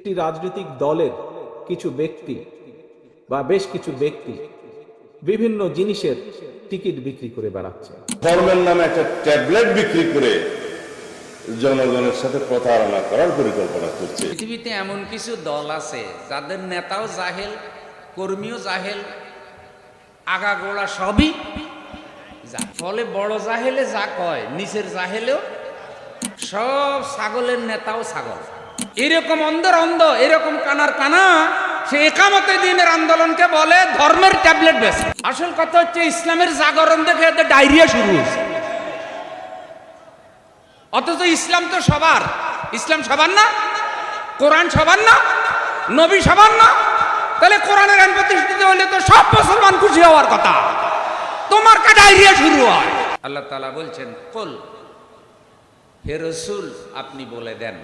একটি রাজনৈতিক দলের কিছু ব্যক্তি বা বেশ কিছু ব্যক্তি বিভিন্ন জিনিসের টিকিট বিক্রি করে বেড়াচ্ছে। ধর্মের নামে একটা ট্যাবলেট বিক্রি করে জনগণের সাথে প্রতারণা করার পরিকল্পনা করছে। পৃথিবীতে এমন কিছু দল আছে যাদের নেতাও জাহেল, কর্মীও জাহেল, আগাগোড়া সবই ফলে বড় জাহেলে যা কয় নিচের জাহেলেও সব। ছাগলের নেতাও ছাগল, এরকম অন্ধের অন্ধ, এরকম কানার কানা। সে একামতে দিনের আন্দোলনকে বলে ধর্মের ট্যাবলেট বেশি। আসল কথা হচ্ছে ইসলামের জাগরণ দেখে এদের ডায়রিয়া শুরু হয়েছে। অথচ ইসলাম তো সবার, ইসলাম সবার না, কোরআন সবার না, নবী সবার না। তাহলে কোরআনের আইন প্রতিষ্ঠিত হলে তো সব মুসলমান খুশি হওয়ার কথা, তোমার কা ডায়রিয়া শুরু হয়। আল্লাহ তাআলা বলছেন, কুল, হে রাসূল আপনি বলে দেন,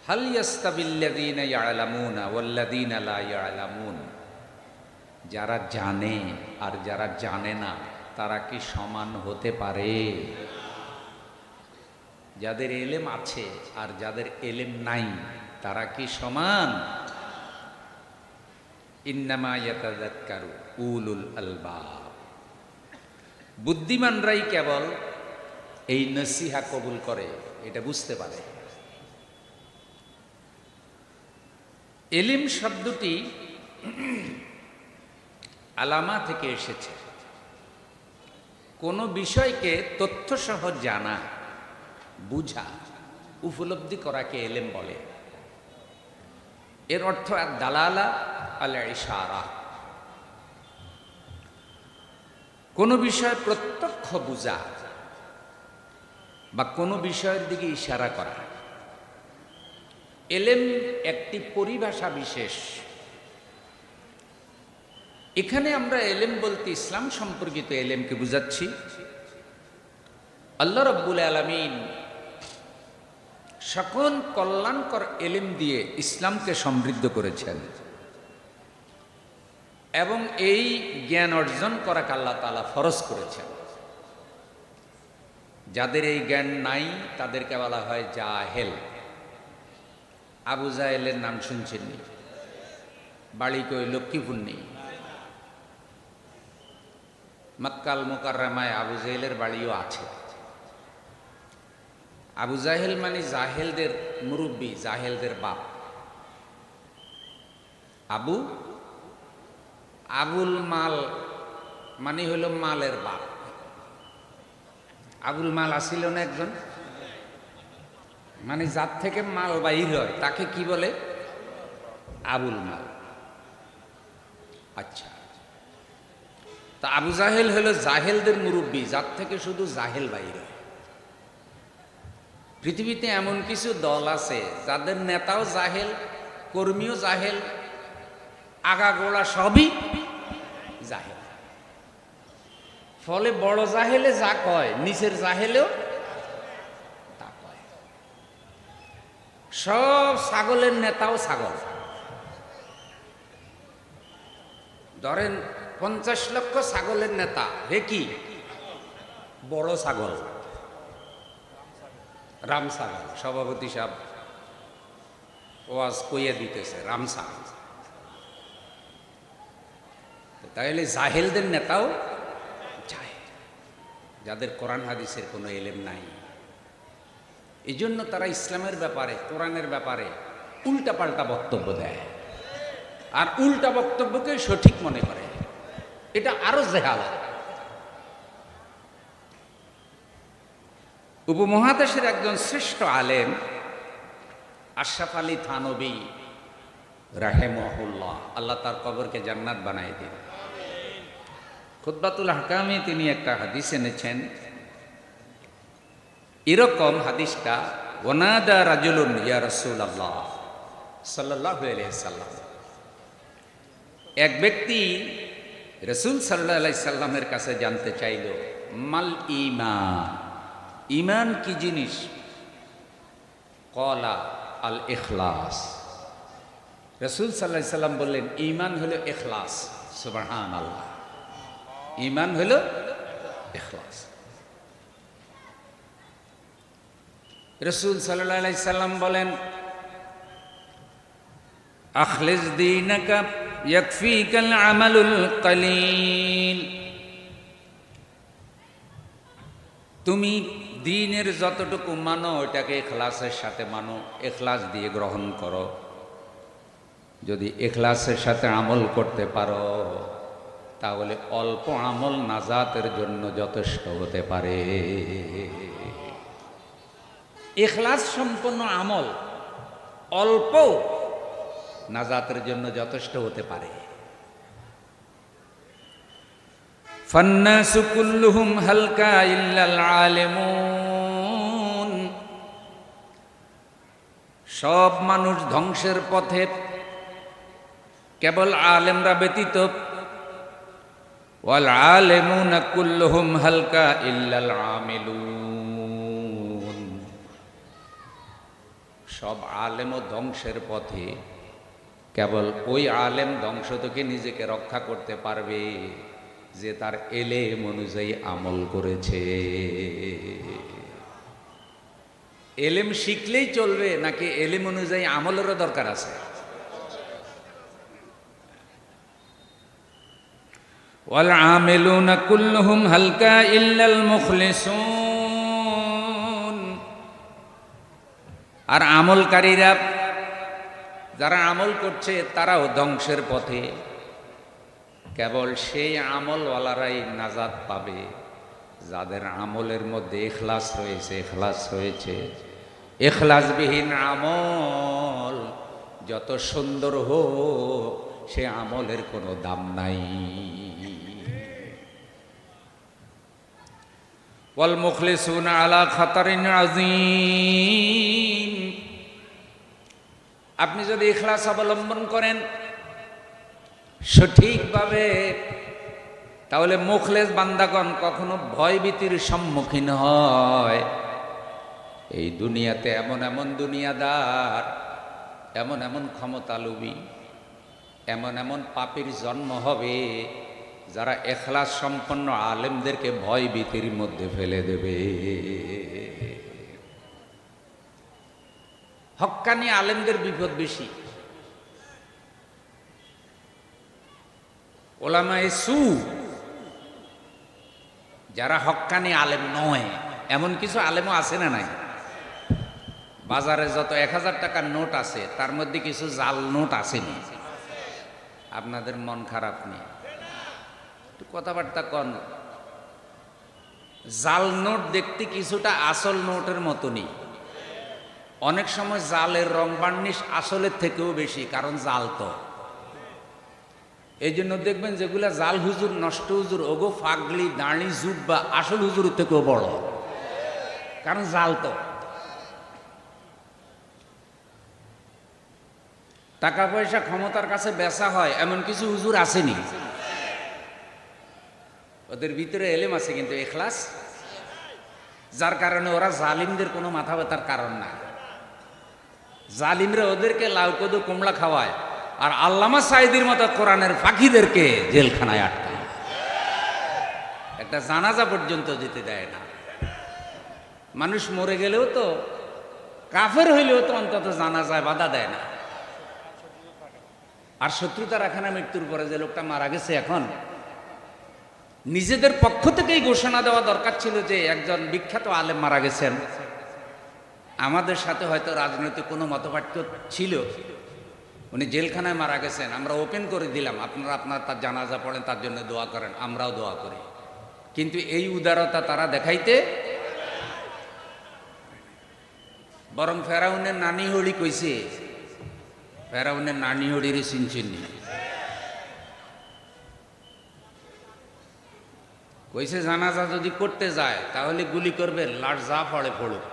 হাল ইয়াস্তাবিল্লাযীনা ইয়ালামুনা ওয়াল্লাযীনা লা ইয়ালামুন, যারা জানে আর যারা জানে না তারা কি সমান হতে পারে? যাদের এলেম আছে আর যাদের এলেম নাই তারা কি সমান? ইন্নামা ইয়াতাযাক্কারু উলুল আলবাব, বুদ্ধিমানরাই কেবল এই নসিহা কবুল করে, এটা বুঝতে পারে। এলিম শব্দটি আলামা থেকে এসেছে, কোনো বিষয়কে তথ্যসহ জানা, বুঝা, উপলব্ধি করাকে এলেম বলে। এর অর্থ দালালা আল ইশারা, কোনো বিষয় প্রত্যক্ষ বুঝা বা কোনো বিষয়ের দিকে ইশারা করা। এলেম একটি পরিভাষা বিশেষ। এখানে আমরা এলেম বলতে ইসলাম সম্পর্কিত এলেমকে বুঝাচ্ছি। আল্লাহ রাব্বুল আলামিন সকল কল্যাণকর এলেম দিয়ে ইসলামকে সমৃদ্ধ করেছেন এবং এই জ্ঞান অর্জন করাকে আল্লাহ তাআলা ফরজ করেছেন। যাদের এই জ্ঞান নাই তাদেরকে বলা হয় জাহেল। আবু জাহেলের নাম শুনছেননি? বাড়ি কই? লক্ষ্মীপুর নেই, মক্কাল মুকাররমায় আবু জাহেলের বাড়িও আছে। আবু জাহেল মানে জাহেলদের মুরব্বী, জাহেলদের বাপ। আবুল মাল মানে হইল মালের বাপ। আবুল মাল আসিল না একজন, মানে যার থেকে মাল বাহির হয় তাকে কি বলে? আবুল মাল। আচ্ছা, তা আবু জাহেল হলো জাহেলদের মুরব্বী, যার থেকে শুধু জাহেল বাহির হয়। পৃথিবীতে এমন কিছু দল আছে যাদের নেতাও জাহেল, কর্মীও জাহেল, আগাগোড়া সবই জাহেল। ফলে বড় জাহেলে যা কয় নিচের জাহেলেও তা কয়। সব ছাগলের নেতাও ছাগল। ধরেন 50 লক্ষ ছাগলের নেতা, হে কি বড় ছাগল, রাম ছাগল। সভাপতি সাহেব ওয়াজ কইয়া দিতেছে রাম ছাগল। তাহলে জাহেলদের নেতাও জাহেল, যাদের কোরআন হাদিসের কোনো এলেম নাই। এই জন্য তারা ইসলামের ব্যাপারে, কোরআনের ব্যাপারে উল্টাপাল্টা বক্তব্য দেয় আর উল্টা বক্তব্যকে সঠিক মনে করে। এটা আরো জাহালাত। উপমহাদেশের একজন শ্রেষ্ঠ আলেম আশরাফ আলী থানবী রাহিমাহুল্লাহ, আল্লাহ তার কবরকে জান্নাত বানাই দিন, খুতবাতুল আহকামে তিনি একটা হাদিস এনেছেন। এরকম হাদিসটা, ওয়ানাদা রাজুলুন ইয়া রাসূলুল্লাহ সাল্লাল্লাহু আলাইহি সাল্লাম, এক ব্যক্তি রাসূল সাল্লাল্লাহু আলাইহি সাল্লামের কাছে জানতে চাইল, মাল ঈমান, ঈমান কি জিনিস? ক্বালা আল ইখলাস। রাসূল সাল্লাল্লাহু আলাইহি সাল্লাম বললেন, ঈমান হলো ইখলাস। সুবহানাল্লাহ, ঈমান হলো ইখলাস। রাসূল সাল্লাল্লাহু আলাইহি সাল্লাম বলেন, আখলিস দীনাকা ইয়াকফিকাল আমালুল কলিল। তুমি দ্বীনের যতটুকু মানো ওটাকে ইখলাসের সাথে মানো, ইখলাস দিয়ে গ্রহণ করো। যদি ইখলাসের সাথে আমল করতে পারো তাহলে অল্প আমল নাজাতের জন্য যথেষ্ট হতে পারে। ইখলাস সম্পন্ন আমল অল্প নাজাতের জন্য যথেষ্ট হতে পারে। ফান্নাসু কুল্লুহুম হালকা ইল্লাল আলিমুন। সব মানুষ ধ্বংসের পথে, কেবল আলেমরা ব্যতীত। ওয়াল আলিমুনা কুল্লুহুম হালকা ইল্লাল আমিলুন। সব আলেমও ধ্বংসের পথে, কেবল ওই আলেম ধ্বংস থেকে নিজেকে রক্ষা করতে পারবে যে তার এলেম অনুযায়ী আমল করেছে। এলেম শিখলেই চলবে নাকি এলেম অনুযায়ী আমলেরও দরকার আছে? ওয়াল আমিলুনা কুল্লুহুম হালকা ইল্লাল মুখলিসুন। আর আমলকারীরা যারা আমল করছে তারাও ধ্বংসের পথে, কেবল সেই আমলওয়ালারাই নাজাত পাবে যাদের আমলের মধ্যে ইখলাস রয়েছে। ইখলাস রয়েছে, ইখলাসবিহীন আমল যত সুন্দর হোক সে আমলের কোনো দাম নাই। ওয়াল মুখলিসুনা আলা খাতারিন আযীম। আপনি যদি ইখলাস অবলম্বন করেন সঠিকভাবে, তাহলে মুখলেস বান্দাগণ কখনো ভয়ভীতির সম্মুখীন হয়। এই দুনিয়াতে এমন এমন দুনিয়াদার, এমন এমন ক্ষমতালোভী, এমন এমন পাপীর জন্ম হবে যারা ইখলাস সম্পন্ন আলেমদেরকে ভয়ভীতির মধ্যে ফেলে দেবে। হক্কানি আলেমদের বিপদ বেশি। ওলামায়ে সু যারা হক্কানি আলেম নয়, এমন কিছু আলেমও আছে না নাই? বাজারে যত 1000 টাকার নোট আছে তার মধ্যে কিছু জাল নোট আসেনি। আপনাদের মন খারাপ নেই, একটু কথাবার্তা কন। জাল নোট দেখতে কিছুটা আসল নোটের মতনই। অনেক সময় জালের রং বার্নিশ আসলের থেকেও বেশি, কারণ জাল তো। এই জন্য দেখবেন যেগুলা জাল হুজুর, নষ্ট হুজুর, ওগো ফাগলি দাঁড়ি জুব্বা আসল হুজুর থেকেও বড়, কারণ জাল তো। টাকা পয়সা ক্ষমতার কাছে বেচা হয় এমন কিছু হুজুর আসেনি, ওদের ভিতরে এলেম আছে কিন্তু ইখলাস, যার কারণে ওরা জালিমদের কোনো মাথা ব্যথার কারণ না। জালিমরা ওদেরকে লাউ কদু কুমড়া খাওয়ায়, আর আল্লামা সাঈদীর মতো কোরআনের ফাঁকিদেরকে জেলখানায় আটকায়। একটা জানাজা পর্যন্ত যেতে দেয় না। মানুষ মরে গেলেও তো, কাফের হইলেও তো অন্তত জানাজায় বাধা দেয় না। আর শত্রুতা রাখে না মৃত্যুর পরে। যে লোকটা মারা গেছে, এখন নিজেদের পক্ষ থেকেই ঘোষণা দেওয়া দরকার ছিল যে একজন বিখ্যাত আলেম মারা গেছেন, আমাদের সাথে হয়তো রাজনৈতিক কোনো মতপার্থক্য ছিল, উনি জেলখানায় মারা গেছেন, আমরা ওপেন করে দিলাম, আপনারা তার জানাজা পড়েন, তার জন্য দোয়া করেন, আমরাও দোয়া করি। কিন্তু এই উদারতা তারা দেখাইতে, বরং ফেরাউনের নানি হলি কইছে, ফেরাউনের নানি হলির চিনচিনি কইছে, জানাজা যদি করতে যায় তাহলে গুলি করবে, লাশ যা পড়ে পড়ুক।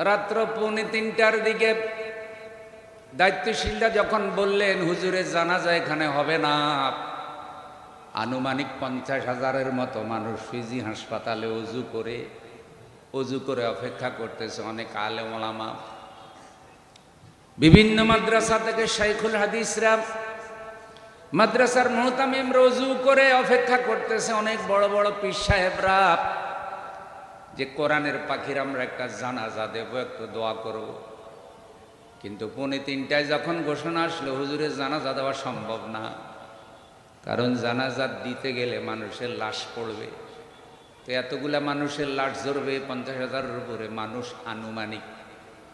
রাত্র 2:45টার দিকে দায়িত্বশীলরা যখন বললেন হুজুরের জানাজা এখানে হবে না, আনুমানিক 50,000-এর মতো মানুষ ফিজি হাসপাতালে অজু করে অপেক্ষা করতেছে। অনেক আলেম ওলামা, বিভিন্ন মাদ্রাসা থেকে শাইখুল হাদিসরা, মাদ্রাসার মুহতামিমরা অজু করে অপেক্ষা করতেছে। অনেক বড় বড় পীর সাহেবরা, যে কোরআনের পাখির আমরা একটা জানাজা দেব, একটু দোয়া করব। কিন্তু 2:45 যখন ঘোষণা আসলো হুজুরের জানাজা দেওয়া সম্ভব না, কারণ জানাজা দিতে গেলে মানুষের লাশ পড়বে। তো এতগুলা মানুষের লাশ ঝরবে, 50,000-এর উপরে মানুষ, আনুমানিক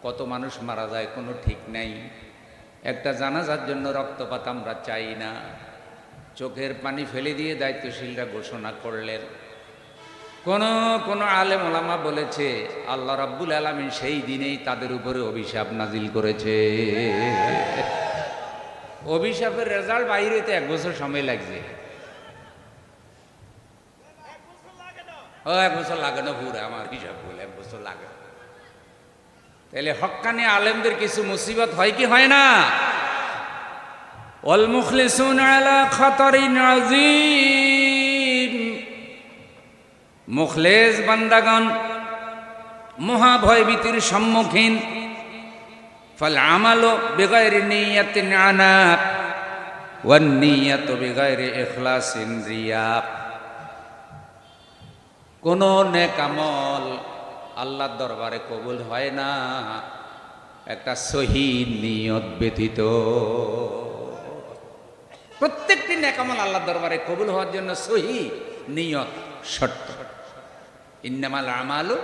কত মানুষ মারা যায় কোনো ঠিক নাই। একটা জানাজার জন্য রক্তপাত আমরা চাই না। চোখের পানি ফেলে দিয়ে দায়িত্বশীলরা ঘোষণা করলেন। কোন আলেম ওলামা বলেছে আল্লাহ রাব্বুল আলামিন সেই দিনেই তাদের উপরে অভিশাপ নাজিল করেছে। অভিশাপের রেজাল্ট বাইরে হইতে 1 বছর সময় লাগছে। 1 বছর লাগে না, পুরো আমার হিসাব বলে 1 বছর লাগে। তাহলে হক্কানি আলেমদের কিছু মুসিবত হয় কি হয় না? ওয়াল মুখলিসুন আলা খাতারিন আযীম, মুখলেস বান্দাগণ মহা ভয়ভীতির সম্মুখীন। ফাল আমালু বিগাইরি নিয়াতিন আনাব ওয়ান নিয়াতু বিগাইরি ইখলাসিন রিয়া। কোন নেক আমল আল্লাহর দরবারে কবুল হয় না একটা সহি নিয়ত ব্যতীত। প্রত্যেকটি নেক আমল আল্লাহর দরবারে কবুল হওয়ার জন্য সহি নিয়ত শর্ত। ইন্নামাল আমালু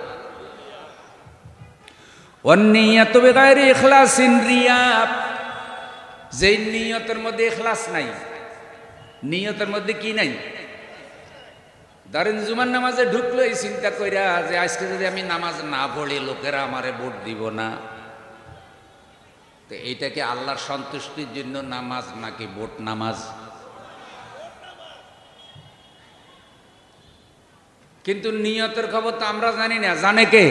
ওয়ান নিয়াতু বিগাইরি ইখলাসিন রিয়া। যেই নিয়তের মধ্যে ইখলাস নাই, নিয়তের মধ্যে কি নাই? ধরেন জুমার নামাজে ঢুকলো এই চিন্তা কইরা যে আজকে যদি আমি নামাজ না পড়ি লোকেরা আমারে ভোট দিব না। তো এইটা কি আল্লাহর সন্তুষ্টির জন্য নামাজ নাকি ভোট নামাজ? কিন্তু নিয়তের খবর তো আমরা জানি না, জানে কে?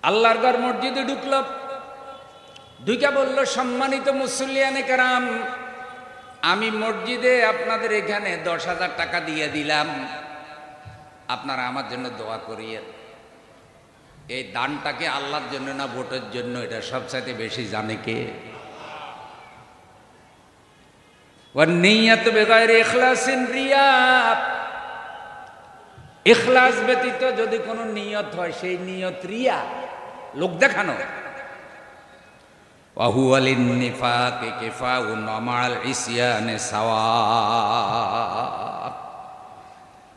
আল্লাহর ঘর মসজিদে ঢুকলো, ঢুকে বলল সম্মানিত মুসল্লিয়ানে কেরাম, আমি মসজিদে আপনাদের এখানে 10,000 টাকা দিয়ে দিলাম, আপনারা আমার জন্য দোয়া করিয়েন। এই দানটাকে আল্লাহর জন্য না ভোটের জন্য, এটা সবচাইতে বেশি জানে কে? ওয়ান নিয়াতু বিগাইরি ইখলাসিন রিয়া। ইখলাস ব্যতীত যদি কোনো নিয়ত হয় সেই নিয়ত রিয়া, লোক দেখানো। ওয়াহুয়া লিন্নিফাকি কিফাউন ওয়া মা'আল ইসয়ানি সাওয়া।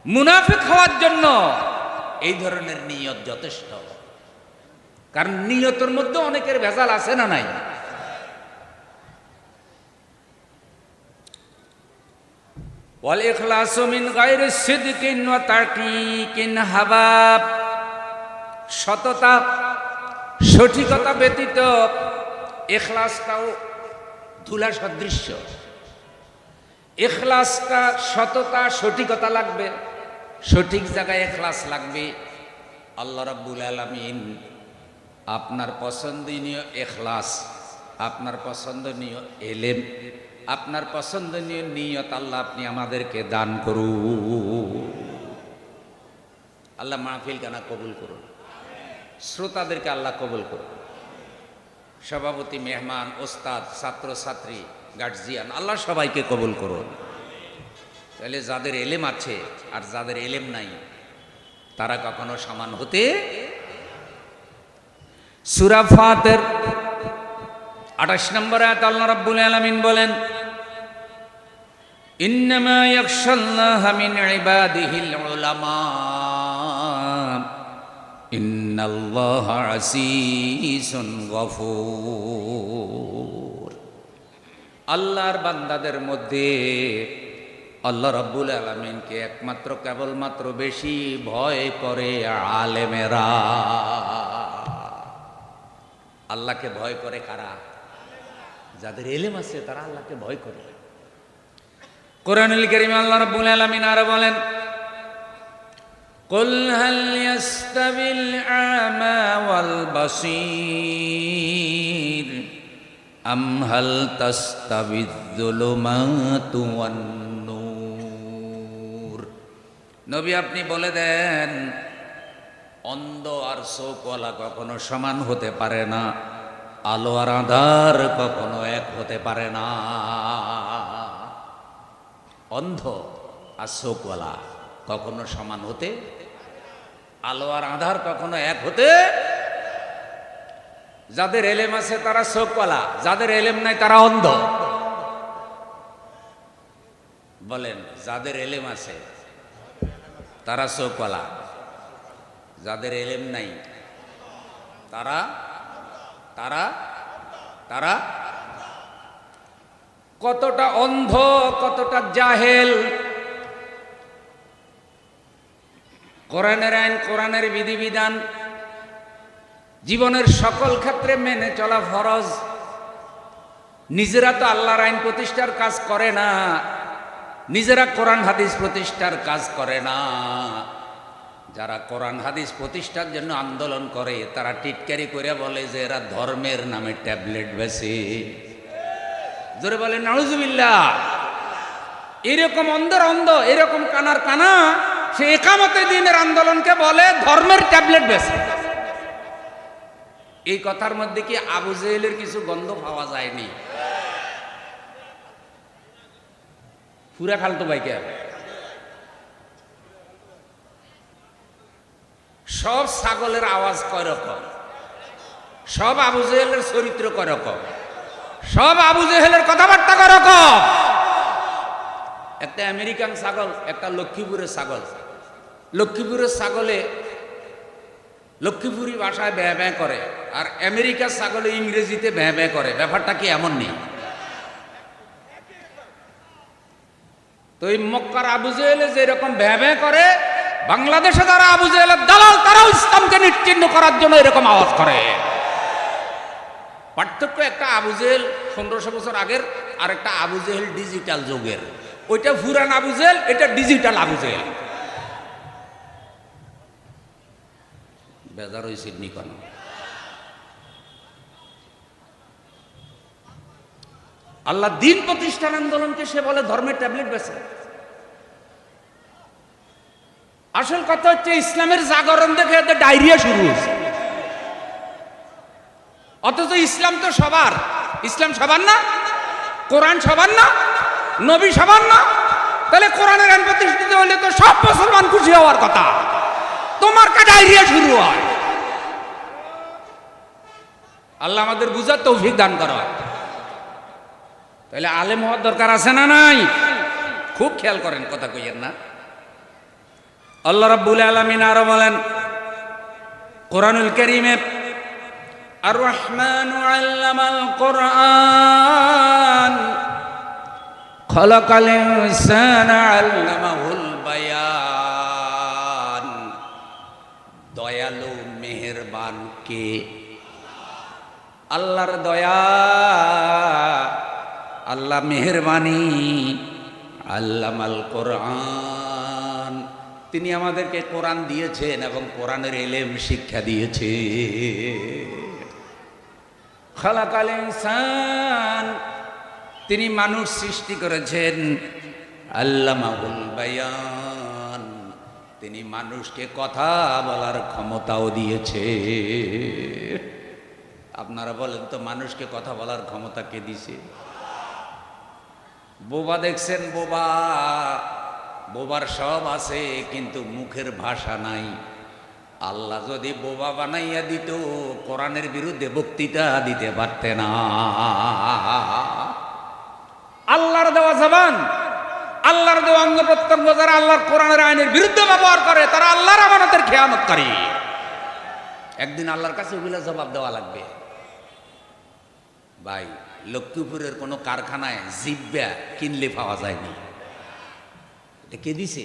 মুনাফিক হওয়ার জন্য এই ধরনের নিয়ত যথেষ্ট, কারণ নিয়তের মধ্যে অনেকের ভেজাল আছে না নাই? ওয়াল ইখলাসু মিন গায়রি সিদকিন ওয়া তাহকিকিন হাবাব। সততা সঠিকতা ব্যতীত ইখলাসটাও ধুলা সদৃশ্য। ইখলাসটা সততা সঠিকতা লাগবে, সঠিক জায়গায় ইখলাস লাগবে। আল্লাহ রাব্বুল আলামিন আপনার পছন্দনীয় ইখলাস, আপনার পছন্দনীয় এলেম, আপনার পছন্দনীয় নিয়ত আল্লাহ আপনি আমাদেরকে দান করুন। আল্লাহ মাহফিল গানা কবুল করুন, শ্রোতাদেরকে আল্লাহ কবুল করুন, সভাপতি, মেহমান, ওস্তাদ, ছাত্র ছাত্রী, গার্জিয়ান, আল্লাহ সবাইকে কবুল করুন। তাহলে যাদের এলেম আছে আর যাদের এলেম নাই তারা কখনো সমান হতে। সূরা ফাতির 28 নম্বর আয়াত আল্লাহ রাব্বুল আলামিন বলেন, ইন্নামা ইয়াখশাল্লাহা মিন ইবাদিহিল উলামা ইন্নাল্লাহা আসীসুন গফুর। আল্লাহর বান্দাদের মধ্যে আল্লাহ রাব্বুল আলামিনকে একমাত্র কেবলমাত্র বেশি ভয় করে আলেমেরা। আল্লাহকে ভয় করে কারা? যাদের ইলম আছে তারা আল্লাহকে ভয় করে। কোরআনুল কারীমে আল্লাহ রাব্বুল আলামিন আরো বলেন, কুল হাল ইয়াস্তাবিল আমা ওয়াল বাসীর আম হাল তাস্তাবিয যুলুমাতু ওয়ান নূর। নবী আপনি বলে দেন, অন্ধ আর চোখওয়ালা কখনো সমান হতে পারে না, আলো আর আঁধার কখনো এক হতে পারে না। অন্ধ আর চোখওয়ালা কখনো সমান হতে, আলো আর আঁধার কখনো এক হতে। যাদের এলেম আছে তারা চোখওয়ালা, যাদের এলেম নাই তারা অন্ধ। বলেন, যাদের এলেম আছে তারা চোখওয়ালা, যাদের এলেম নাই তারা তারা তারা কতটা অন্ধ, কতটা জাহেল। কোরআনের আইন, কোরআনের বিধিবিধান জীবনের সকল ক্ষেত্রে মেনে চলা ফরজ। নিজেরা তো আল্লাহর আইন প্রতিষ্ঠার কাজ করে না, নিজেরা কোরআন হাদিস প্রতিষ্ঠার কাজ করে না। যারা কোরআন হাদিস প্রতিষ্ঠার জন্য আন্দোলন করে তারা টিটকারি করে বলে যে এরা ধর্মের নামে ট্যাবলেট বেচে। জোরে বলে নাউজুবিল্লাহ। এরকম অন্ধের অন্ধ, এরকম কানার কানা, সে একামতে দ্বীনের আন্দোলনকে বলে ধর্মের ট্যাবলেট বেচে। এই কথার মধ্যে কি আবু জেহেলের কিছু গন্ধ পাওয়া যায়নি? পুরা খালতো ভাইকে সব ছাগলের আওয়াজ কয় রকম, সব আবু জেহেলের চরিত্র কয় রকম, সব আবু জেহেলের কথাবার্তা কয় রকম। একটা আমেরিকান ছাগল, একটা লক্ষ্মীপুরের ছাগল। লক্ষ্মীপুরের ছাগলে লক্ষ্মীপুরি ভাষায় ব্যয় ব্যয় করে, আর আমেরিকার ছাগলে ইংরেজিতে ব্যয় ব্যয় করে। ব্যাপারটা কি এমন নেই? তো এই মক্কার আবু জেহেলে যেরকম ব্যয় ব্যয় করে, বাংলাদেশে যারা আবু জেহেলের দালাল তারাও ইসলামকে নিশ্চিহ্ন করার জন্য এরকম আওয়াজ করে। পার্থক্য একটা আবু জেহেল 1500 বছর আগের, আর একটা আবু জেহেল ডিজিটাল যুগের। ওইটা পুরান আবু জেহেল, এটা ডিজিটাল আবু জেহেল। বেজার হয়েছে কেন? আল্লাহ দিন প্রতিষ্ঠান আন্দোলনকে সে বলে ধর্মের ট্যাবলেট বেচে। আসল কথা হচ্ছে ইসলামের জাগরণ দেখে এদের ডায়রিয়া শুরু হয়েছে। অথচ ইসলাম তো সবার, ইসলাম সবার না, কোরআন সবার না, নবী সবার না। তাহলে কোরআনের আইন প্রতিষ্ঠিত হলে তো সব মুসলমান খুশি হওয়ার কথা। তোমার কা ডায়রিয়া শুরু হয়। আল্লাহ আমাদের বুঝার তৌফিক দান করো। তাহলে আলেম হওয়ার দরকার আছে না নাই? খুব খেয়াল করেন, কথা কইয়েন না। আল্লাহ রাব্বুল আলামিন আরো বলেন কোরআনুল কারীমে, আর রহমানু আল্লামাল কোরআন খালাকাল ইনসানা আল্লামাহুল বায়ান। দয়ালু মেহেরবান কে? আল্লাহর দয়া, আল্লাহ মেহেরবানি। আল্লামাল কোরআন, তিনি আমাদেরকে কোরআন দিয়েছেন এবং কোরআনের ইলম শিক্ষা দিয়েছে। খালাকাল ইনসান, তিনি মানুষ সৃষ্টি করেছেন। আল্লামাহুল বায়ান, তিনি মানুষকে কথা বলার ক্ষমতাও দিয়েছে। আপনারা বলেন তো, মানুষকে কথা বলার ক্ষমতা কে দিছে? বোবা দেখছেন, বোবা, বোবার সব আছে কিন্তু মুখের ভাষা নাই। আল্লাহ যদি বোবা বানাইয়া দিত, কোরআনের বিরুদ্ধে বক্তৃতা দিতে পারতে না। আল্লাহর দেওয়া জবান, আল্লাহর দেওয়া অঙ্গ প্রত্যঙ্গ যারা আল্লাহর কোরআনের আইনের বিরুদ্ধে ব্যবহার করে তারা আল্লাহর আমানতের খেয়ানতকারী। একদিন আল্লাহর কাছে ওগুলা জবাব দেওয়া লাগবে। ভাই, লক্ষ্মীপুরের কোনো কারখানায় জিব্বা কিনলে পাওয়া যায়নি। এটা কে দিছে?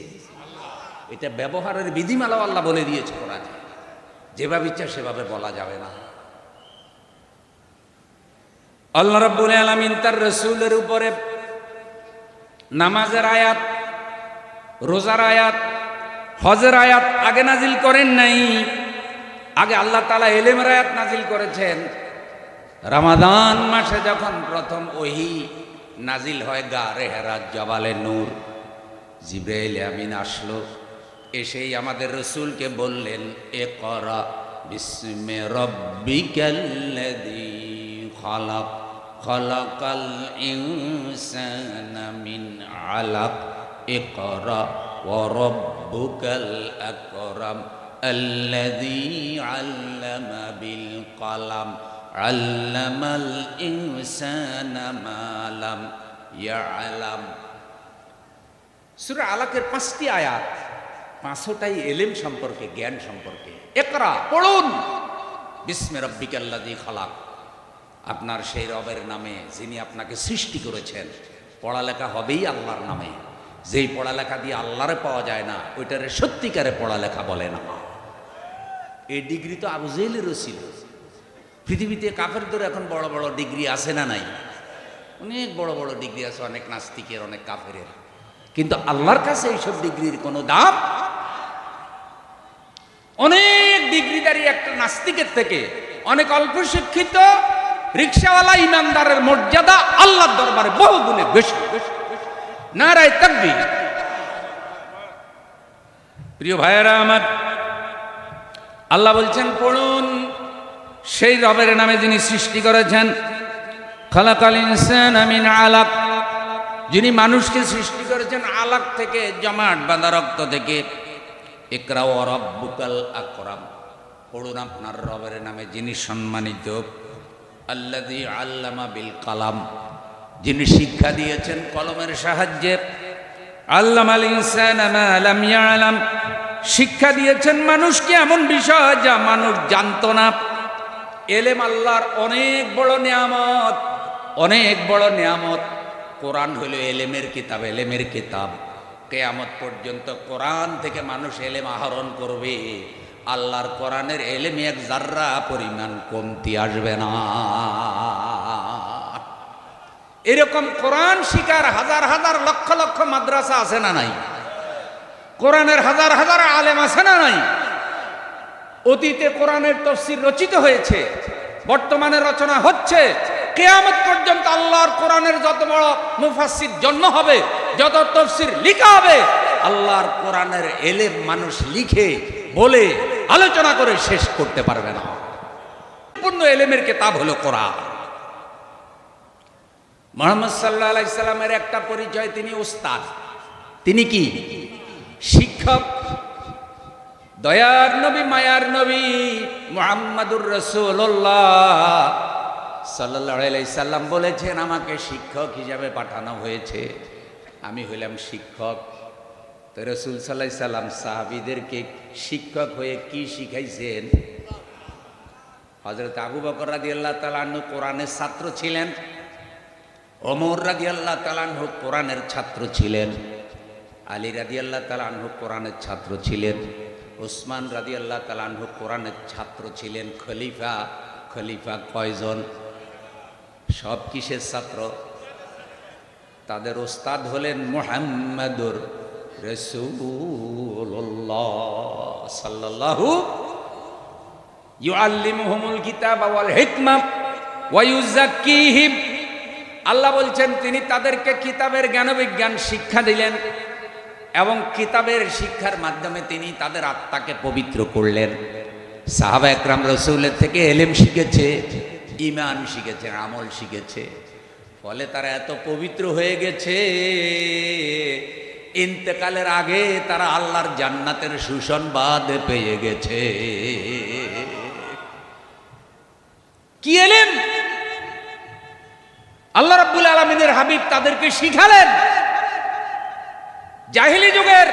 এটা ব্যবহারের বিধিমালাও আল্লাহ বলে দিয়েছে কোরআনে। যেভাবে ইচ্ছা সেভাবে বলা যাবে না। আল্লাহ রাব্বুল আলামিন তার রাসূলের উপরে নামাজের আয়াত, রোজার আয়াত, হজের আয়াত আগে নাজিল করেন নাই। আগে আল্লাহ তাআলা ইলমের আয়াত নাজিল করেছেন। রমাদান মাসে যখন প্রথম ওহী নাজিল হয় গারে হেরাত জবালে নূর, জিবরাইল আমিন আসলো, এসেই আমাদের রসুলকে বললেন, ইকরা বিসমি রাব্বিকাল্লাযী খালাক খালাকাল ইনসানা মিন আলাক ইকরা ওয়া রাব্বুকাল আকরাম আল্লাযী আল্লামা বিল কলম আল্লামাল ইনসানা মা লাম ইয়ালাম। সূরা আলাকের 5টি আয়াত, 5টাই এলেম সম্পর্কে, জ্ঞান সম্পর্কে। ইকরা, পড়ুন, বিস্মি রাব্বিকাল্লাযী খালাক, আপনার সেই রবের নামে যিনি আপনাকে সৃষ্টি করেছেন। পড়ালেখা হবেই আল্লাহর নামে। যেই পড়ালেখা দিয়ে আল্লাহরে পাওয়া যায় না, ওইটারে সত্যিকারে পড়ালেখা বলে না। এই ডিগ্রি তো আবু জেহেলেরও ছিল। পৃথিবীতে কাফেরদের এখন বড় বড় ডিগ্রি আছে না নাই? অনেক বড় বড় ডিগ্রি আছে, অনেক নাস্তিকের, অনেক কাফেরের। কিন্তু আল্লাহর কাছে এইসব ডিগ্রির কোনো দাম। অনেক ডিগ্রিদারি একটা নাস্তিকের থেকে অনেক অল্প শিক্ষিত রিকশাওয়ালা ইমানদারের মর্যাদা আল্লাহর দরবারে বহু গুণে বেশি। নারায়ে তাকবীর। প্রিয় ভাইয়েরা আমার, আল্লাহ বলছেন পড়ুন, সেই রবের নামে যিনি সৃষ্টি করেছেন। খালাকাল ইনসানা মিন আলাক, যিনি মানুষকে সৃষ্টি করেছেন আলাক থেকে, জমাট বাঁধা রক্ত থেকে। ইকরা ওয়া রাব্বুকাল আকরাম, পড়ুন আপনার রবের নামে যিনি সম্মানিত। আল্লাযী আল্লামা বিল কলম, যিনি শিক্ষা দিয়েছেন কলমের সাহায্যে। আল্লামাল ইনসানা মা লাম ইয়ালাম, শিক্ষা দিয়েছেন মানুষকে এমন বিষয় যা মানুষ জানতো না। এলেম আল্লাহর অনেক বড় নিয়ামত, অনেক বড় নিয়ামত। কোরআন হলো এলেমের কিতাব, এলেমের কিতাব। কিয়ামত পর্যন্ত কোরআন থেকে মানুষ এলেম আহরণ করবে। আল্লাহর কোরআনের এলেমে এক জাররা পরিমাণ কমতি আসবে না। এরকম কোরআন শিকার হাজার হাজার লক্ষ লক্ষ মাদ্রাসা আছে না নাই? কোরআনের হাজার হাজার আলেম আছে না নাই? অতীতে কোরআনের তাফসীর রচিত হয়েছে, বর্তমানে রচনা হচ্ছে। কিয়ামত পর্যন্ত আল্লাহর কোরআনের যত বড় মুফাসসির জন্ম হবে, যত তাফসীর লেখা হবে, আল্লাহর কোরআনের এলেম মানুষ লিখে বলে আলোচনা করে শেষ করতে পারবে না। পূর্ণ এলেমের কিতাব হলো কোরআন। মুহাম্মদ সাল্লাল্লাহু আলাইহি সাল্লামের একটা পরিচয়, তিনি উস্তাদ। তিনি কি? শিক্ষক। দয়ার নবী, মায়ার নবী মুহাম্মাদুর রাসূলুল্লাহ সাল্লাল্লাহু আলাইহি সাল্লাম বলেছেন, আমাকে শিক্ষক হিসাবে পাঠানো হয়েছে, আমি হইলাম শিক্ষক। তো রাসূল সাল্লাল্লাহু আলাইহি সাল্লাম সাহাবীদেরকে শিক্ষক হয়ে কি শিখাইছেন? হযরত আবু বকর রাদিয়াল্লাহু তাআলা আনহু কোরআনের ছাত্র ছিলেন, ওমর রাদিয়াল্লাহু তাআলা আনহু কোরআনের ছাত্র ছিলেন, আলী রাদিয়াল্লাহু তাআলা আনহু কোরআনের ছাত্র ছিলেন, উসমান রাদিয়াল্লাহু তাআলা আনহু কোরআনের ছাত্র ছিলেন। খলিফা, খলিফা কয়জন? সব কিসের ছাত্র? তাদের ওস্তাদ হলেন মুহাম্মাদুর রাসূলুল্লাহ সাল্লাল্লাহু ইউআল্লিমুহুমুল কিতাবা ওয়াল হিকমা ওয়া ইউযাক্কিহিম। আল্লাহ বলছেন তিনি তাদেরকে কিতাবের জ্ঞান বিজ্ঞান শিক্ষা দিলেন এবং কিতাবের শিক্ষার মাধ্যমে তিনি তাদের আত্মাকে পবিত্র করলেন। সাহাবা একরাম রাসূলের থেকে এলেম শিখেছে, ঈমান শিখেছে, আমল শিখেছে। ফলে তারা এত পবিত্র হয়ে গেছে, ইন্তেকালের আগে তারা আল্লাহর জান্নাতের সুসংবাদ পেয়ে গেছে। কি এলেম! আল্লাহ রাব্বুল আলামিনের হাবিব তাদেরকে শিখালেন। জাহিলি যুগের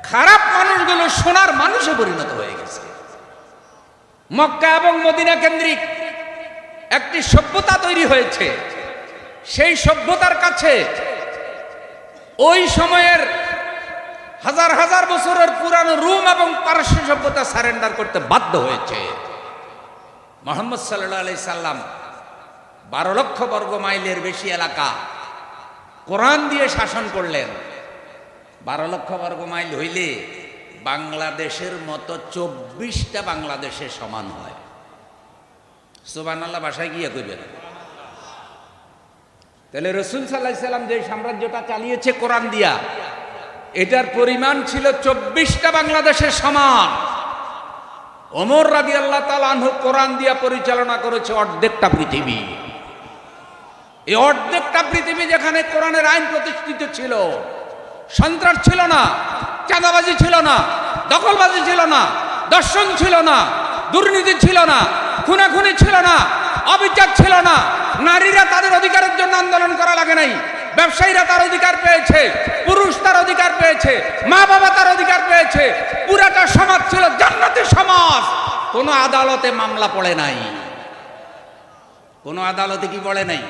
খারাপ মানুষগুলো সোনার মানুষে পরিণত হয়ে গেছে। মক্কা এবং মদিনা কেন্দ্রিক একটি সভ্যতা তৈরি হয়েছে। সেই সভ্যতার কাছে ওই সময়ের হাজার হাজার বছরের পুরানো রোম এবং পারস্য সভ্যতা সারেন্ডার করতে বাধ্য হয়েছে। মুহাম্মদ সাল্লাল্লাহু আলাইহি সাল্লাম 12 লক্ষ বর্গ মাইলের বেশি এলাকা কোরআন দিয়ে শাসন করলেন। 12 লক্ষ বর্গ মাইল হইলে বাংলাদেশের মতো 24টা বাংলাদেশের সমান হয়। সুবহানাল্লাহ ভাষায় গিয়ে কইবেন। তাহলে রাসূল সাল্লাল্লাহু আলাইহি সাল্লাম যে সাম্রাজ্যটা চালিয়েছে কোরআন দিয়া, এটার পরিমাণ ছিল 24টা বাংলাদেশের সমান। ওমর রাদিয়াল্লাহু তাআলা আনহু কোরআন দিয়া পরিচালনা করেছে অর্ধেকটা পৃথিবী। এই অর্ধেকটা পৃথিবী যেখানে কোরআনের আইন প্রতিষ্ঠিত ছিল, সন্ত্রাস ছিল না, চাঁদাবাজি ছিল না, দখলবাজি ছিল না, দর্শন ছিল না, দুর্নীতি ছিল না, খুনাখুনি ছিল না, অবিচার ছিল না। নারীরা তাদের অধিকারের জন্য আন্দোলন করা লাগে নাই, ব্যবসায়ীরা তার অধিকার পেয়েছে, পুরুষ তার অধিকার পেয়েছে, মা বাবা তার অধিকার পেয়েছে। পুরাটা সমাজ ছিল জান্নাতি সমাজ। কোনো আদালতে মামলা পড়ে নাই, কোনো আদালতে কি পড়ে নাই?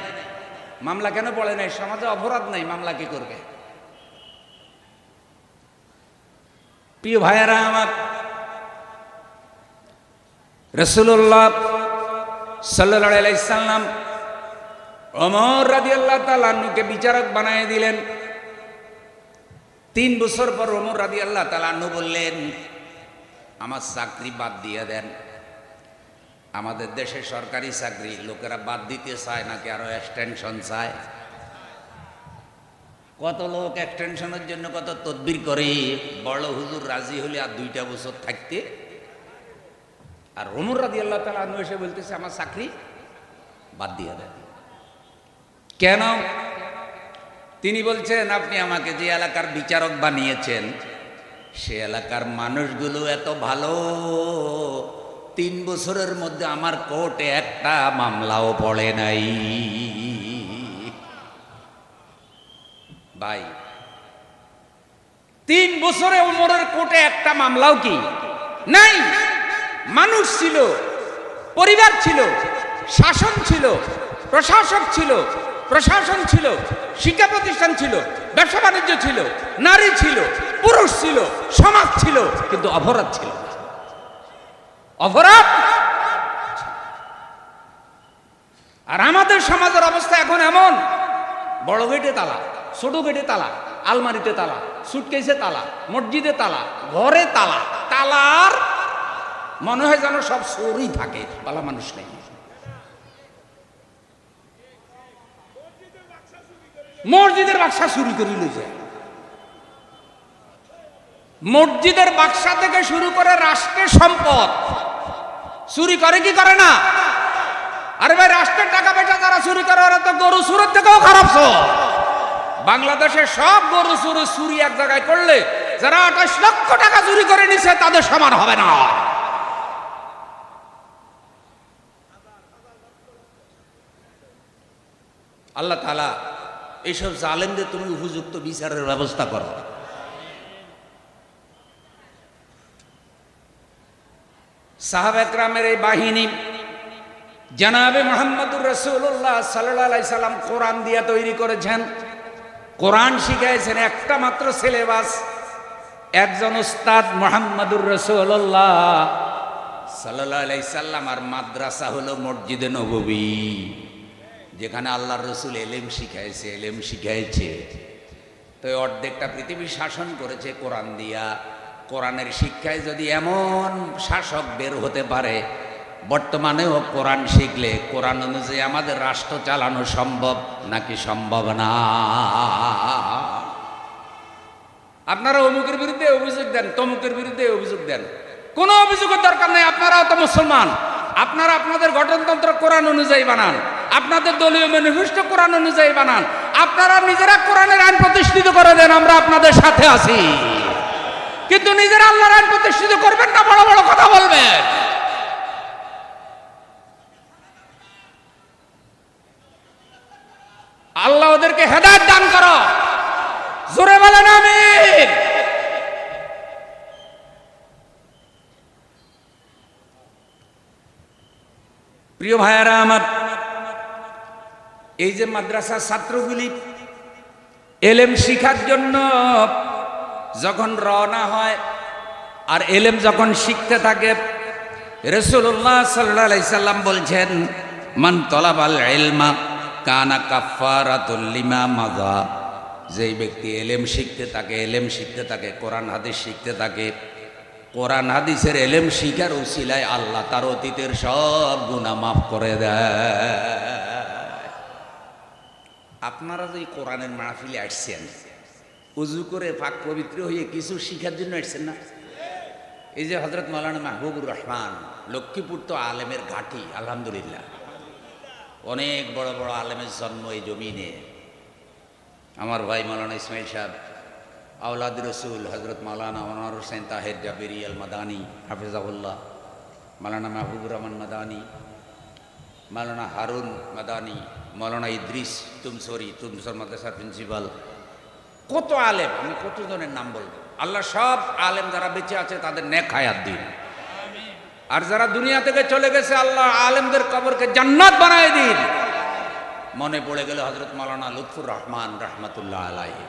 মামলা কেন পড়ে নাই? সমাজে অপরাধ নাই, মামলা কি করবে? প্রিয় ভাইয়েরা আমার, রাসূলুল্লাহ সাল্লাল্লাহু আলাইহি সাল্লাম ওমর রাদিয়াল্লাহু তাআলা আনহুকে বিচারক বানিয়ে দিলেন। 3 বছর পর ওমর রাদিয়াল্লাহু তাআলা আনহু বললেন, আমার চাকরি বাদ দিয়ে দেন। আমাদের দেশে সরকারি চাকরি লোকেরা বাদ দিতে চায় নাকি আরো এক্সটেনশন চায়? কত লোক এক্সটেনশনের জন্য কত তদবির করে। বড় হুজুর রাজি হলে আর 2টা বছর থাকতে, আর ওমর রাদিয়াল্লাহু তাআলা আনহু এসে বলতেছে আমার চাকরি বাদ দিয়ে দেন। কেন? তিনি বলছেন, আপনি আমাকে যে এলাকার বিচারক বানিয়েছেন সে এলাকার মানুষগুলো এত ভালো, 3 বছরের মধ্যে আমার কোর্টে একটা মামলাও পড়ে নাই। ভাই, 3 বছরে ওমরের কোর্টে একটা মামলাও কি নাই? মানুষ ছিল, পরিবার ছিল, শাসন ছিল, প্রশাসক ছিল, প্রশাসন ছিল, শিক্ষা প্রতিষ্ঠান ছিল, ব্যবসা বাণিজ্য ছিল, নারী ছিল, পুরুষ ছিল, সমাজ ছিল, কিন্তু অপরাধ ছিল, অপরাধ। আর আমাদের সমাজের অবস্থা এখন এমন, বড় গেটে তালা, ছোট গেটে তালা, আলমারিতে তালা, সুটকেসে তালা, মসজিদে তালা, ঘরে তালা। তালার মনে হয় যেন সব চোরই থাকে, পালা মানুষ নেই। মসজিদের বাক্সা চুরি করে লইছে, মসজিদের বাক্সা থেকে শুরু করে রাষ্ট্রের সম্পদ চুরি করে কি করে না? আরে ভাই, রাষ্ট্রের টাকা পয়সা যারা চুরি করে ওরা তো গরু চুরের থেকেও খারাপ চোর। বাংলাদেশে সব গরু চুরি এক জায়গায় করলে যারা 28 লক্ষ টাকা চুরি করে নিছে তাদের সমান হবে না। আল্লাহ তাআলা এইসব জালেমদের তুমি উপযুক্ত বিচারের ব্যবস্থা করো। সাহাবা একরামের এই বাহিনী জনাবে মুহাম্মদুর রাসূলুল্লাহ সাল্লাল্লাহু আলাইহি সাল্লাম কোরআন দিয়ে তৈরি করেছেন, কোরআন শিখাইছেন। একটা মাত্র সিলেবাস, একজন উস্তাদ মুহাম্মদুর রাসূলুল্লাহ সাল্লাল্লাহু আলাইহি সাল্লাম। আর মাদ্রাসা হলো মসজিদে নববী, যেখানে আল্লাহর রসুল এলেম শিখাইছে, এলেম শিখাইছে। তো অর্ধেকটা পৃথিবী শাসন করেছে কোরআন দিয়া। কোরআনের শিক্ষায় যদি এমন শাসক বের হতে পারে, বর্তমানেও কোরআন শিখলে কোরআন অনুযায়ী আমাদের রাষ্ট্র চালানো সম্ভব নাকি সম্ভব না? আপনারা অমুকের বিরুদ্ধে অভিযোগ দেন, তমুকের বিরুদ্ধে অভিযোগ দেন, কোনো অভিযোগের দরকার নেই। আপনারাও তো মুসলমান, আপনারা আপনাদের গঠনতন্ত্র কোরআন অনুযায়ী বানান, আপনাদের দলীয় ম্যানিফেস্টো কোরআন অনুযায়ী বানান, আপনারা নিজেরা কোরআনের আইন প্রতিষ্ঠিত করে দেন, আমরা আপনাদের সাথে আছি। কিন্তু নিজেরা আল্লাহর আইন প্রতিষ্ঠিত করবেন না, বড় বড় কথা বলবেন। আল্লাহ ওদেরকে হেদায়েত দান করো, জোরে বলেন আমিন। প্রিয় ভাইয়েরা আমার, এই যে মাদ্রাসার ছাত্রগুলি এলেম শিখার জন্য যখন রওনা হয় আর এলেম যখন শিখতে থাকে, রাসূলুল্লাহ সাল্লাল্লাহু আলাইহি সাল্লাম বলছেন, মান তলাবাল ইলমা কানা কাফারাতুল লিমা মাযা। যেই ব্যক্তি এলেম শিখতে থাকে, এলেম শিখতে থাকে, কোরআন হাদিস শিখতে থাকে, কোরআন হাদিসের এলেম শিখার উসিলায় আল্লাহ তার অতীতের সব গুনাহ মাফ করে দেয়। আপনারা যে কোরআনের মাহফিলে আসছেন, উজু করে পাক পবিত্র হয়ে কিছু শিখার জন্য আসছেন না? এই যে হযরত মাওলানা মাহবুবুর রহমান, লক্ষ্মীপুর তো আলেমের ঘাঁটি, আলহামদুলিল্লাহ। অনেক বড় বড় আলেমের জন্ম এই জমিনে। আমার ভাই মাওলানা ইসমাইল সাহেব আওলাদ রসুল হজরত মাওলানা মনোয়ার হোসেন তাহের জাবেরি আল মাদানী হাফিজাহুল্লাহ, মাওলানা মাহবুবুর রহমান মাদানী, মাওলানা হারুন মাদানী, মাওলানা ইদ্রিস তুমসর মাদ্রাসার প্রিন্সিপাল, কত আলেম, আমি কতজনের নাম বলবো। আল্লাহ সব আলেম যারা বেঁচে আছে তাদের নেক হায়াত দিন, আর যারা দুনিয়া থেকে চলে গেছে আল্লাহ আলেমদের কবরকে জান্নাত বানায় দিন। মনে পড়ে গেল হজরত মাওলানা লুৎফুর রহমান রহমতুল্লাহ আলাইহি।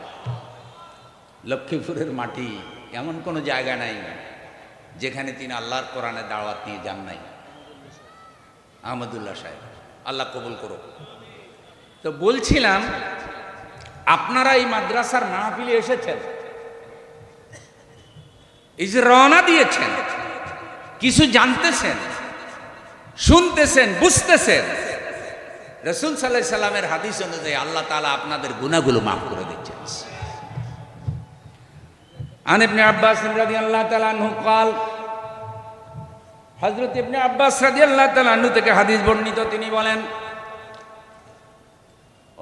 লক্ষ্মীপুরের মাটি এমন কোনো জায়গা নাই যেখানে তিনি আল্লাহর কোরআনের দাওয়াত নিয়ে যান নাই। আহমদুল্লাহ সাহেব, আল্লাহ কবুল করো। তো বলছিলাম, আপনারা এই মাদ্রাসার মাহফিলে এসেছেন, এই যে রওনা দিয়েছেন, কিছু জানতেছেন, শুনতেছেন, বুঝতেছেন। রাসূল সাল্লাল্লাহু আলাইহি সাল্লামের হাদিস অনুযায়ী আল্লাহ তাআলা আপনাদের গুনাহগুলো মাফ করে দিচ্ছেন। আন ইবনে আব্বাস রাদিয়াল্লাহু তাআলা আনহু قال, হযরত ইবনে আব্বাস রাদিয়াল্লাহু তাআলা আনহু থেকে হাদিস বর্ণিত, তিনি বলেন,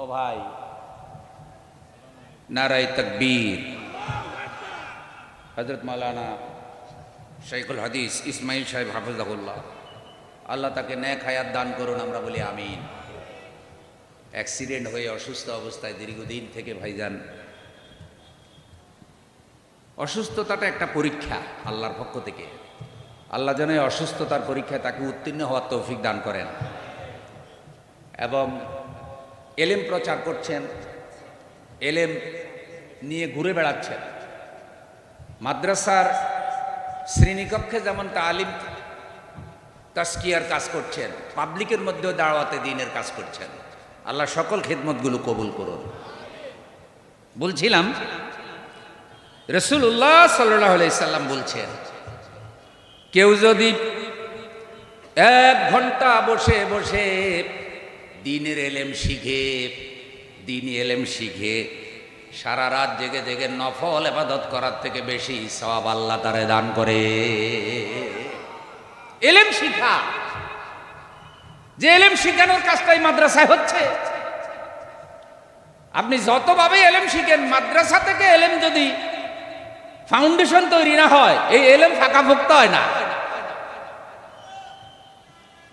ও ভাই, নারায়ে তাকবীর। হযরত মাওলানা শাইখুল হাদিস ইসমাইল সাহেব হাফিজাহুল্লাহ, আল্লাহ তাকে নেক হায়াত দান করুন, আমরা বলি আমিন। অ্যাক্সিডেন্ট হয়ে অসুস্থ অবস্থায় দীর্ঘদিন থেকে ভাইজান, অসুস্থতাটা একটা পরীক্ষা আল্লাহর পক্ষ থেকে। আল্লাহ যেন এই অসুস্থতার পরীক্ষায় তাকে উত্তীর্ণ হওয়ার তৌফিক দান করেন। এবং এলেম প্রচার করছেন, এলেম নিয়ে ঘুরে বেড়াচ্ছেন। মাদ্রাসার শ্রেণীকক্ষে যেমন তালিম তাজকিয়ার কাজ করছেন, পাবলিকের মধ্যেও দাওয়াতে দ্বীনের কাজ করছেন। আল্লাহ সকল খিদমতগুলো কবুল করুন। বলছিলাম, রাসূলুল্লাহ সাল্লাল্লাহু আলাইহি সাল্লাম বলছেন, কেউ যদি 1 ঘন্টা বসে বসে দ্বীনের এলেম শিখে, দ্বীনি এলেম শিখে সারা রাত জেগে জেগে নফল ইবাদত করার থেকে বেশি সওয়াব আল্লাহ তারে দান করে। এলেম শিখা, যে এলেম শিখানোর কাজটাই মাদ্রাসায় হচ্ছে। আপনি যতভাবে এলেম শিখেন, মাদ্রাসা থেকে এলেম যদি ফাউন্ডেশন তৈরি না হয়, এই এলেম ফাঁকাফুক্ত হয় না।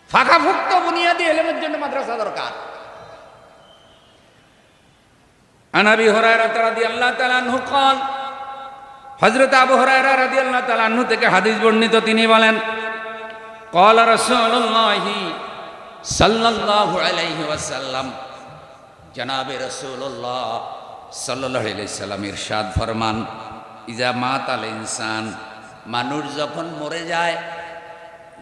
ফাঁকাফুক্ত বুনিয়াদি এলেমের জন্য মাদ্রাসা দরকার। আন আবি হুরায়রা রাদিয়াল্লাহু তাআলা আনহু قال, হযরত আবু হুরায়রা রাদিয়াল্লাহু তাআলা আনহু থেকে হাদিস বর্ণিত, তিনি বলেন, قال রাসূলুল্লাহ সাল্লাল্লাহু আলাইহি ওয়াসাল্লাম, জনাবে রাসূলুল্লাহ সাল্লাল্লাহু আলাইহি সাল্লাম ইরশাদ ফরমান, ইজা মাতাল ইনসান, মানুষ যখন মরে যায়।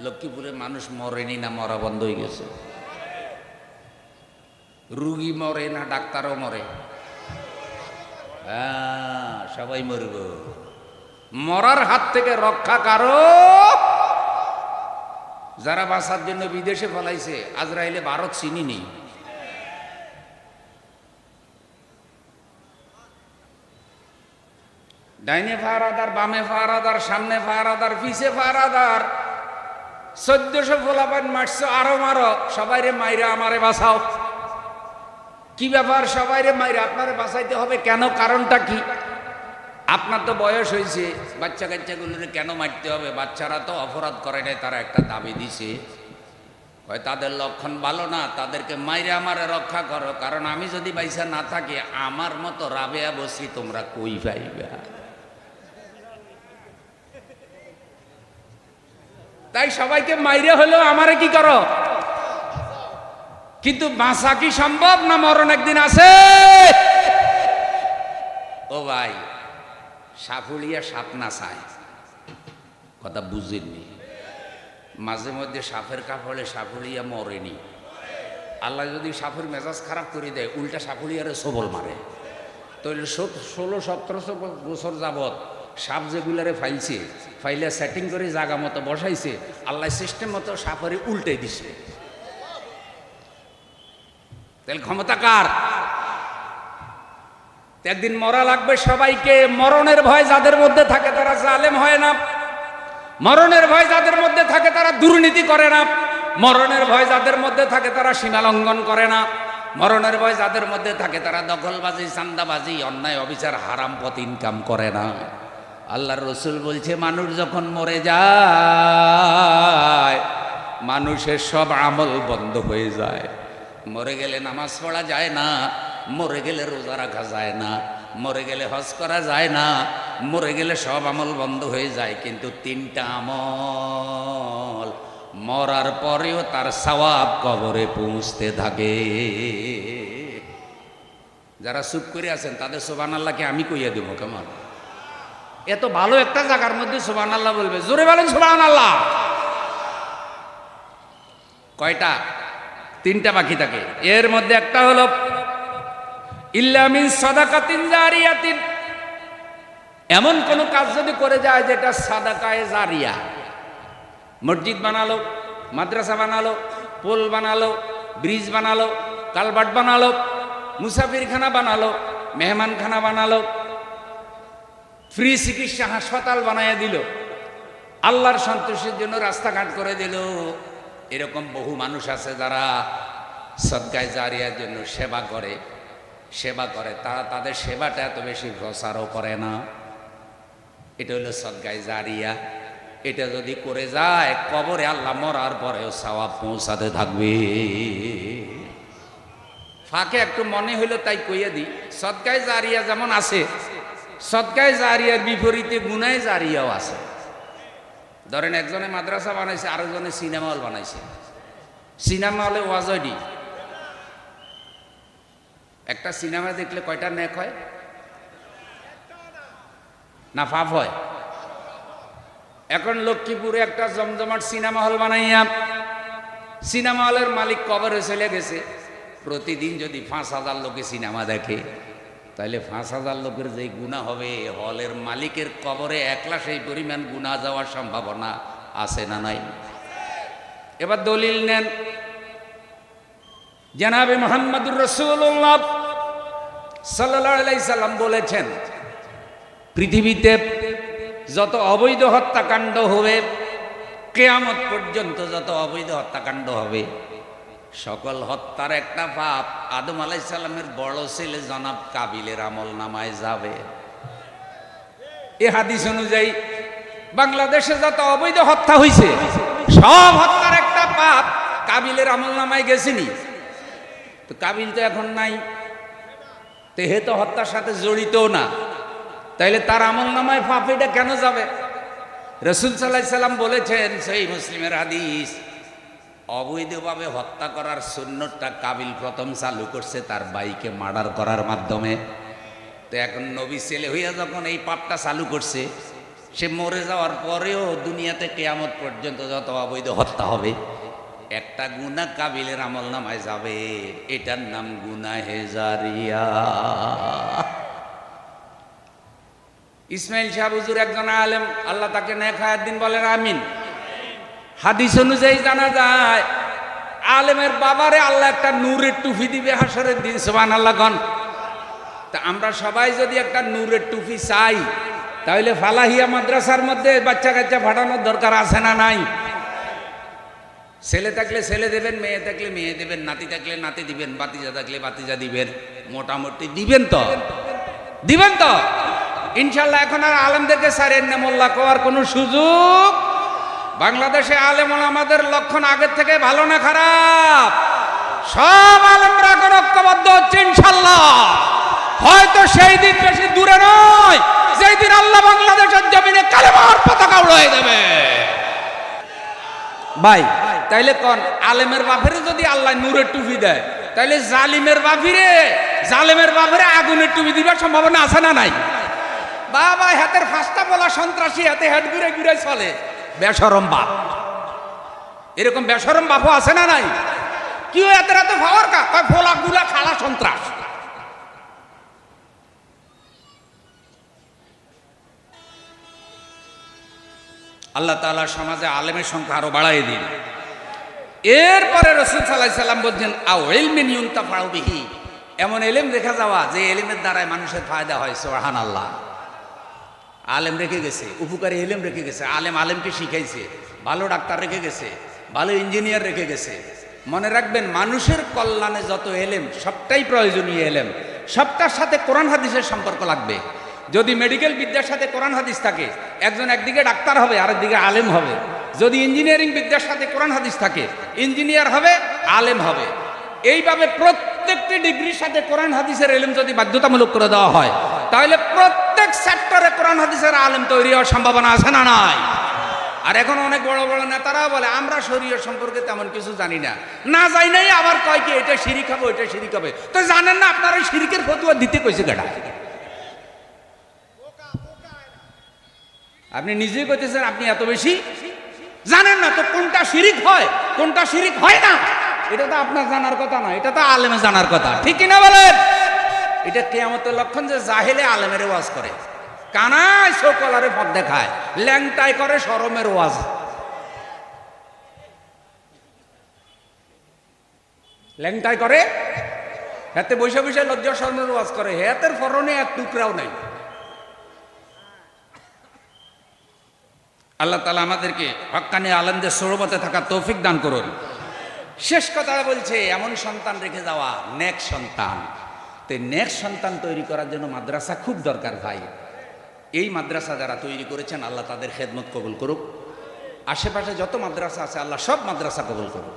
লক্ষ্মীপুরে মানুষ মরেনি না মরা বন্ধ হয়ে গেছে? রুগী মরে না ডাক্তারও মরে? হ্যাঁ, সবাই মরব। মরার হাত থেকে রক্ষা কারো, যারা বাঁচার জন্য বিদেশে ফলাইছে। আজরাইলে ভারত চিনি নেই। ডাইনে ফারাদার, বামে ফারাদার, সামনে ফারাদার, পিছে ফারাদার। 1400 ফোলাপান মারছো, আরো মারো, সবাইরে মাইরা আমারে বাঁচাও। কি ব্যাপার? সবাইরে মাইরা আপনারে বাঁচাইতে হবে কেন? কারণটা কি? আপনার তো বয়স হয়েছে, বাচ্চা কাচ্চাগুলোরে কেন মারতে হবে? বাচ্চারা তো অপরাধ করে নাই, তারা একটা দাবি দিছে, হয় তাদের লক্ষণ ভালো না, তাদেরকে মাইরে আমারে রক্ষা করো। কারণ আমি যদি বাইসা না থাকি, আমার মতো রাবেয়া বসি তোমরা কই পাইবা? তাই সবাইকে মাইরে হলেও আমারে কি করো? কিন্তু বাঁচা কি সম্ভব না? মরণ একদিন আছে। ও ভাই, সাফুলিয়া সাপ না চায়, কথা বুঝেননি? মাঝে মধ্যে সাপের কাপড়ে সাফুলিয়া মরেনি। আল্লাহ যদি সাপের মেজাজ খারাপ করে দেয়, উল্টা সাফুলিয়ারে সবল মারে। তাহলে 16-17 বছর যাবৎ সাপ যেগুলারে ফাইলে সেটিং করে জায়গা মতো বসাইছে, আল্লাহ সিস্টেম মতো সাপের উল্টে দিছে। তাহলে ক্ষমতা কার? একদিন মরা লাগবে সবাইকে। মরণের ভয় যাদের মধ্যে থাকে তারা জালেম হয় না। মরণের ভয় যাদের মধ্যে থাকে তারা দুর্নীতি করে না। মরণের ভয় যাদের মধ্যে থাকে তারা সীমা লঙ্ঘন করে না। মরণের ভয় যাদের মধ্যে থাকে তারা দখলবাজি, চান্দাবাজি, অন্যায়, অবিচার, হারাম পথ ইনকাম করে না। আল্লাহর রসুল বলছে মানুষ যখন মরে যায় মানুষের সব আমল বন্ধ হয়ে যায়। মরে গেলে নামাজ পড়া যায় না, মরে গেলে রোজা রাখা যায় না, মরে গেলে হজ করা যায় না, মরে গেলে সব আমল বন্ধ হয়ে যায়। কিন্তু তিনটা আমল মরার পরেও তার সওয়াব কবরে পৌঁছতে থাকে। যারা চুপ করে আছেন তাদের সুবহানাল্লাহকে আমি কইয়া দেবো কেমন? এত ভালো একটা জায়গার মধ্যে সুবহানাল্লাহ বলবে, জোরে বলেন সুবহানাল্লাহ। কয়টা? তিনটা বাকি থাকে। এর মধ্যে একটা হলো ইল্লা মিন সাদাকাতিন জারিয়াতিন, এমন কোন কাজ যদি করে যায় যেটা সাদাকায়ে জারিয়া। মসজিদ বানালো, মাদ্রাসা বানালো, পোল বানালো, ব্রিজ বানালো, কালভার্ট বানালো, মুসাফিরখানা বানালো, মেহমানখানা বানালো, ফ্রি চিকিৎসা হাসপাতাল বানাইয়া দিল, আল্লাহর সন্তুষ্টির জন্য রাস্তাঘাট করে দিল। এরকম বহু মানুষ আছে যারা সদকায়ে জারিয়ার জন্য সেবা করে, তারা তাদের সেবাটা এত বেশি প্রচারও করে না। এটা হলো সদকায়ে জারিয়া। এটা যদি করে যায় কবরে আল্লাহ মরার পরেও সওয়াব পৌঁছাতে থাকবে। ফাঁকে একটু মনে হইলো তাই কইয়া দিই, সদকায়ে জারিয়া যেমন আছে, সদকায়ে জারিয়ার বিপরীতে গুনাহে জারিয়াও আছে। ধরেন একজনে মাদ্রাসা বানাইছে, আরেকজনে সিনেমা হল বানাইছে। সিনেমা হলে ওয়াজডি, একটা সিনেমা দেখলে কয়টা নেক হয় না পাপ হয়? এখন লক্ষ্মীপুরে একটা জমজমাট সিনেমা হল বানাইয়া সিনেমা হলের মালিক কবরে চলে গেছে। প্রতিদিন যদি 5,000 লোকে সিনেমা দেখে তাহলে 5,000 লোকের যে গুনাহ হবে, হলের মালিকের কবরে একলা সেই পরিমাণ গুনাহ যাওয়ার সম্ভাবনা আছে না নাই? এবার দলিল নেন, জনাবে মুহাম্মদুর রাসূলুল্লাহ সাল্লাল্লাহু আলাইহি সাল্লাম বলেছেন, পৃথিবীতে যত অবৈধ হত্যাকাণ্ড হবে, কিয়ামত পর্যন্ত যত অবৈধ হত্যাকাণ্ড হবে, সকল হত্যার একটা পাপ আদম আলাইহিস সালামের বড় ছেলে জনাব কাবিলের আমল নামায় যাবে। এ হাদিস অনুযায়ী বাংলাদেশে যত অবৈধ হত্যা হয়েছে সব হত্যার একটা পাপ কাবিলের আমল নামায় গেছিনি। তো কাবিল তো এখন নাই, তো হে তো হত্যার সাথে জড়িতও না, তাইলে তার আমল নামায় পাপ এটা কেন যাবে? রাসূল সাল্লাল্লাহু আলাইহি সাল্লাম বলেছেন, সহিহ মুসলিমের হাদিস, অবৈধভাবে হত্যা করার সুন্নতটা কাবিল প্রথম চালু করছে তার ভাইকে মার্ডার করার মাধ্যমে। তো এখন নবী ছেলে হইয়া যখন এই পাপটা চালু করছে, সে মরে যাওয়ার পরেও দুনিয়াতে কিয়ামত পর্যন্ত যত অবৈধ হত্যা হবে একটা গুনাহ কাবিলের আমল নামায় যাবে। এটার নাম গুনাহে জারিয়া। ইসমাইল শাহ হুজুর একজন আলেম, আল্লাহ তাকে নেক হায়াত দিন, বলেন আমিন। হাদিস অনুযায়ী জানা যায় আলেমের বাবারে আল্লাহ একটা নূরের টুপি দিবে হাসরের দিন, সুবহানাল্লাহ গণ। তা আমরা সবাই যদি একটা নূরের টুপি চাই তাহলে ফালাহিয়া মাদ্রাসার মধ্যে বাচ্চা কাচ্চা ফাটানোর দরকার আছে না নাই? ছেলে থাকলে ছেলে দেবেন, মেয়ে থাকলে মেয়ে দেবেন, নাতি থাকলে নাতি দিবেন, বাতিজা থাকলে বাতিজা দিবেন, মোটামুটি দিবেন তো, দিবেন তো ইনশাল্লাহ। এখন আর আলেমদেরকে সারেন না, মোল্লা কোয়ার কোনো সুযোগ। বাংলাদেশে আলেম ওলামাদের লক্ষণ আগের থেকে ভালো না খারাপ? সব আলেমরা এখন ঐক্যবদ্ধ হচ্ছে ইনশাল্লাহ। হয়তো সেই দিন বেশি দূরে নয় যেই দিন আল্লাহ বাংলাদেশের জমিনে কালেমার পতাকা উড়িয়ে দেবে। ভাই তাইলে কোন আলেমের বাপেরে যদি আল্লাহ নূরের টুপি দেয়, তাইলে জালিমের বাপেরে আগুনের টুপি দিবার সম্ভাবনা আছে না নাই? বাবা হাতের ফাঁসটা বলা সন্ত্রাসী, হাতে হেড ঘুরে ঘুরে চলে, বেশরম বাপ। এরকম বেশরম বাপও আছে না নাই? কি এত রাতে ভাবার কা ফোলা গুলা খালা সন্ত্রাস। আল্লাহ তাআলা সমাজে আলেমের সংখ্যা আরো বাড়াই দিন। এরপরে রাসূল সাল্লাল্লাহু আলাইহি সাল্লাম বলছেন, আও ইলমিন ইউনতাফাউ বিহি, এমন এলেম দেখা যাওয়া যে এলেমের দ্বারাই মানুষের ফায়দা হয়। সুবহানাল্লাহ। আলেম রেখে গেছে, উপকারী এলেম রেখে গেছে, আলেমকে শিখাইছে, ভালো ডাক্তার রেখে গেছে, ভালো ইঞ্জিনিয়ার রেখে গেছে, মনে রাখবেন, মানুষের কল্যাণে যত এলেম সবটাই প্রয়োজনীয় এলেম, সবটার সাথে কোরআন হাদিসের সম্পর্ক লাগবে। যদি মেডিকেল বিদ্যার সাথে কোরআন হাদিস থাকে, একজন একদিকে ডাক্তার হবে, আরেকদিকে আলেম হবে। যদি ইঞ্জিনিয়ারিং বিদ্যার সাথে কোরআন হাদিস থাকে, ইঞ্জিনিয়ার হবে, আলেম হবে। এইভাবে প্রত্যেকটি ডিগ্রির সাথে কোরআন হাদিসের এলেম যদি বাধ্যতামূলক করে দেওয়া হয়, তাহলে প্রত্যেক সেক্টরে কোরআন হাদিসের আলেম তৈরি হওয়ার সম্ভাবনা আছে না নাই? আর এখন অনেক বড় বড় নেতারা বলে আমরা শরীয়ত সম্পর্কে তেমন কিছু জানি না, না যাই নাই, আবার কয় কি এটা শিরিক হবে, ওইটা শিরিক হবে। তো জানেন না আপনারা ওই শিরিকের ফতুয়া দিতে কইছে কেডা? আপনি নিজেই কইতেছেন আপনি এত বেশি জানেন না, তো কোনটা শিরিক হয় কোনটা শিরিক হয় না এটা তো আপনার জানার কথা না, এটা তো আলেমে জানার কথা, ঠিক কিনা বলেন? এটা কিয়ামতের লক্ষণ যে জাহেলে আলেমের ওয়াজ করে, কানায় শোকলারে পথ দেখায়, ল্যাংটাই করে শরমের ওয়াজ। ল্যাংটাই করে, হাতে বৈশা বৈশা লজ্জা শরমের ওয়াজ করে, হাতের ফরনে এক টুকরাও নাই। আল্লাহ তাআলা আমাদেরকে হক্কানি আলেমদের সোহবতে থাকার তৌফিক দান করুন। শেষ কথা বলছে, এমন সন্তান রেখে যাওয়া, নেক সন্তান। তো নেক সন্তান তৈরি করার জন্য মাদ্রাসা খুব দরকার ভাই। এই মাদ্রাসা যারা তৈরি করেছেন, আল্লাহ তাদের খেদমত কবুল করুক। আশেপাশে যত মাদ্রাসা আছে, আল্লাহ সব মাদ্রাসা কবুল করুক।